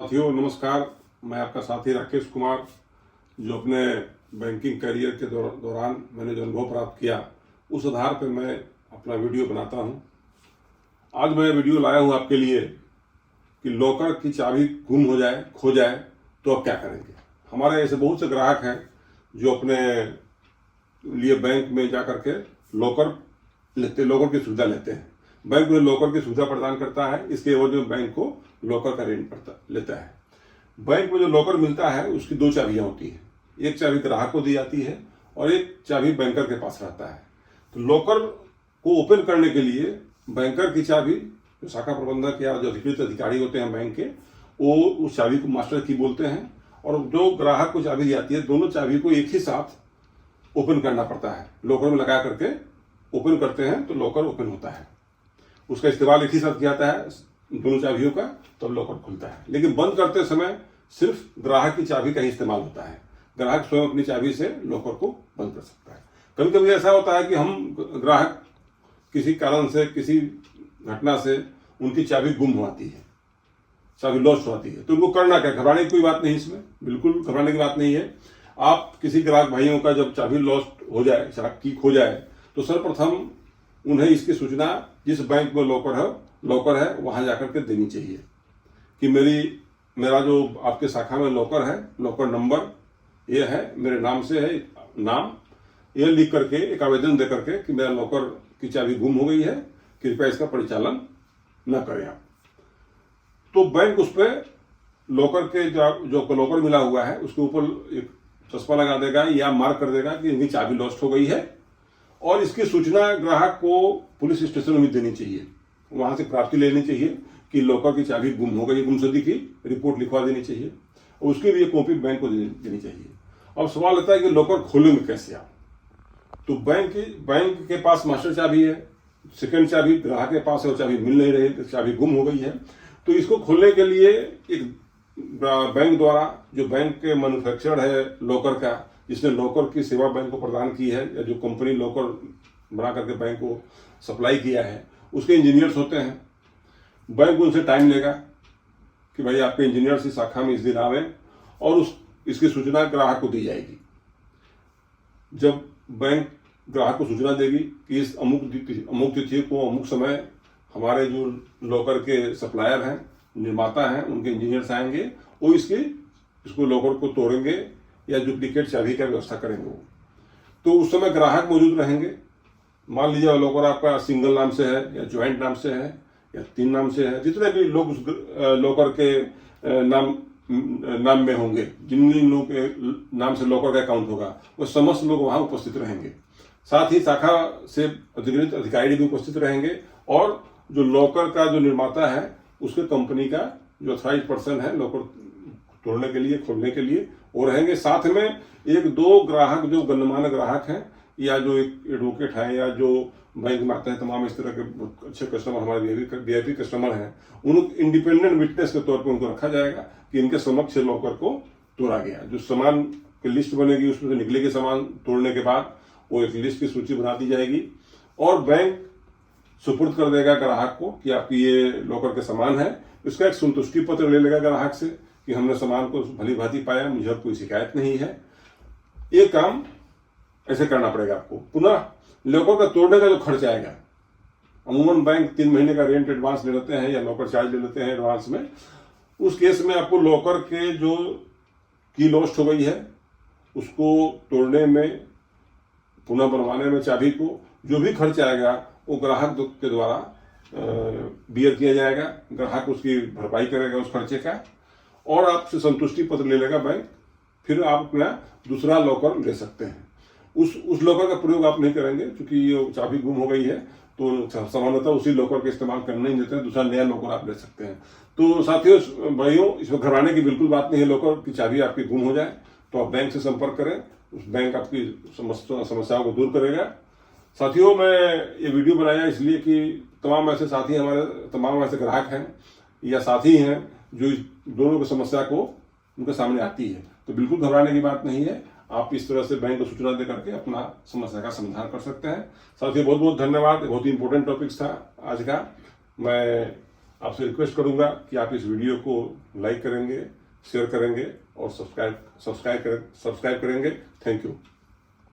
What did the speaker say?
साथियों नमस्कार। मैं आपका साथी राकेश कुमार, जो अपने बैंकिंग करियर के दौरान मैंने जो अनुभव प्राप्त किया उस आधार पर मैं अपना वीडियो बनाता हूं। आज मैं वीडियो लाया हूं आपके लिए कि लॉकर की चाबी गुम हो जाए, खो जाए तो अब क्या करेंगे। हमारे ऐसे बहुत से ग्राहक हैं जो अपने लिए बैंक में जा करके लॉकर की सुविधा लेते हैं। बैंक में लॉकर की सुविधा प्रदान करता है, इसके एवज में बैंक को लॉकर का रेंट लेता है। बैंक में जो लॉकर मिलता है उसकी दो चाबियां होती है, एक चाबी ग्राहक को दी जाती है और एक चाबी बैंकर के पास रहता है। तो लॉकर को ओपन करने के लिए बैंकर की चाबी, जो शाखा प्रबंधक या जो अधिकृत अधिकारी होते हैं बैंक के, वो उस चाबी को मास्टर की बोलते हैं, और जो ग्राहक को चाबी दी जाती है, दोनों चाबी को एक ही साथ ओपन करना पड़ता है। लॉकर में लगा करके ओपन करते हैं तो लॉकर ओपन होता है। उसका इस्तेमाल एक ही साथ किया जाता है दोनों चाबियों का, तब लॉकर खुलता है। लेकिन बंद करते समय सिर्फ ग्राहक की चाबी का ही इस्तेमाल होता है। ग्राहक स्वयं अपनी चाबी से लॉकर को बंद कर सकता है। कभी कभी ऐसा होता है कि हम ग्राहक किसी कारण से, किसी घटना से उनकी चाबी गुम होती है, चाबी लॉस्ट होती है, तो उनको करना क्या। घबराने की कोई बात नहीं, इसमें बिल्कुल घबराने की बात नहीं है। आप किसी ग्राहक भाइयों का जब चाबी लॉस्ट हो जाए, की खो जाए, तो सर्वप्रथम उन्हें इसकी सूचना जिस बैंक में लॉकर है वहां जाकर के देनी चाहिए कि मेरा जो आपके शाखा में लॉकर है, लॉकर नंबर ये है, मेरे नाम से है, नाम ये लिख करके एक आवेदन दे करके कि मेरा लॉकर की चाबी गुम हो गई है, कृपया इसका परिचालन न करें आप। तो बैंक उस पर लॉकर के जो लॉकर मिला हुआ है उसके ऊपर एक चश्मा लगा देगा या मार्क कर देगा कि इनकी चाबी लॉस्ट हो गई है, और इसकी सूचना ग्राहक को पुलिस स्टेशन में देनी चाहिए। वहां से प्राप्ति लेनी चाहिए कि लॉकर की चाबी गुम हो गई, गुमशुदगी की रिपोर्ट लिखवा देनी चाहिए, और उसकी भी एक कॉपी बैंक को देनी चाहिए। अब सवाल आता है कि लॉकर खोलेंगे कैसे आप। तो बैंक के पास मास्टर चाबी है, सेकंड चाबी ग्राहक के पास है, वो चाबी मिल नहीं रही, चाबी गुम हो गई है। तो इसको खोलने के लिए एक बैंक द्वारा, जो बैंक के मैन्युफैक्चरर है लॉकर का, जिसने लॉकर की सेवा बैंक को प्रदान की है, या जो कंपनी लॉकर बना करके बैंक को सप्लाई किया है, उसके इंजीनियर्स होते हैं। बैंक उनसे टाइम लेगा कि भाई आपके इंजीनियर इस शाखा में इस दिन आवे, और इसकी सूचना ग्राहक को दी जाएगी। जब बैंक ग्राहक को सूचना देगी कि इस अमुक तिथि को अमुक समय हमारे जो लॉकर के सप्लायर हैं, निर्माता हैं, उनके इंजीनियर्स आएंगे, वो इसको लॉकर को तोड़ेंगे या डुप्लीकेट चाबी का व्यवस्था करेंगे। तो उस समय ग्राहक मौजूद रहेंगे। मान लीजिए लॉकर आपका सिंगल नाम से है, या ज्वाइंट नाम से है, या 3 नाम से है, जितने भी लोग उस लॉकर के नाम में होंगे, जिन लोगों के नाम से लॉकर का अकाउंट होगा, वो समस्त लोग वहां उपस्थित रहेंगे। साथ ही शाखा से अधिकृत अधिकारी भी उपस्थित रहेंगे, और जो लॉकर का जो निर्माता है उसके कंपनी का जो अथॉराइज्ड पर्सन है लॉकर तोड़ने के लिए, खोलने के लिए, वो रहेंगे। साथ में 1-2 ग्राहक जो गणमान्य ग्राहक हैं, या जो एक एडवोकेट है, या जो बैंक में आते हैं, तमाम इस तरह के अच्छे कस्टमर, हमारे वीआईपी कस्टमर हैं, उनको इंडिपेंडेंट विटनेस के तौर पर उनको रखा जाएगा कि इनके समक्ष लॉकर को तोड़ा गया। जो सामान की लिस्ट बनेगी, उसमें से निकलेगी सामान तोड़ने के बाद, वो एक लिस्ट की सूची बना दी जाएगी, और बैंक सुपुर्द कर देगा ग्राहक को कि आपकी ये लॉकर के सामान है। इसका एक संतुष्टि पत्र ले लेगा ग्राहक से कि हमने सामान को भली भांति पाया, मुझे अब कोई शिकायत नहीं है। ये काम ऐसे करना पड़ेगा आपको। पुनः लॉकर का तोड़ने का जो खर्च आएगा, अमूमन बैंक 3 महीने का रेंट एडवांस ले लेते हैं, या लॉकर चार्ज ले लेते हैं एडवांस में। उस केस में आपको लॉकर के जो की लॉस्ट हो गई है उसको तोड़ने में, पुनः बनवाने में चाबी को, जो भी खर्च आएगा वो ग्राहक के द्वारा बियर किया जाएगा। ग्राहक उसकी भरपाई करेगा उस खर्चे का, और आपसे संतुष्टि पत्र ले लेगा बैंक। फिर आप अपना दूसरा लॉकर ले सकते हैं। उस लॉकर का प्रयोग आप नहीं करेंगे, क्योंकि ये चाबी गुम हो गई है, तो सामान्यतः उसी लॉकर का इस्तेमाल करने नहीं देते हैं। दूसरा नया लॉकर आप ले सकते हैं। तो साथियों भाइयों, इसमें घबराने की बिल्कुल बात नहीं है। लॉकर की चाबी आपकी गुम हो जाए तो आप बैंक से संपर्क करें, उस बैंक आपकी समस्याओं को दूर करेगा। साथियों, मैं ये वीडियो बनाया इसलिए कि तमाम ऐसे साथी हमारे, तमाम ऐसे ग्राहक हैं या साथी हैं जो इस दोनों की समस्या को उनके सामने आती है। तो बिल्कुल घबराने की बात नहीं है। आप इस तरह से बैंक को सूचना दे करके अपना समस्या का समाधान कर सकते हैं। साथियों, बहुत बहुत धन्यवाद। बहुत ही इंपॉर्टेंट टॉपिक्स था आज का। मैं आपसे रिक्वेस्ट करूंगा कि आप इस वीडियो को लाइक करेंगे, शेयर करेंगे और सब्सक्राइब करेंगे। Thank you.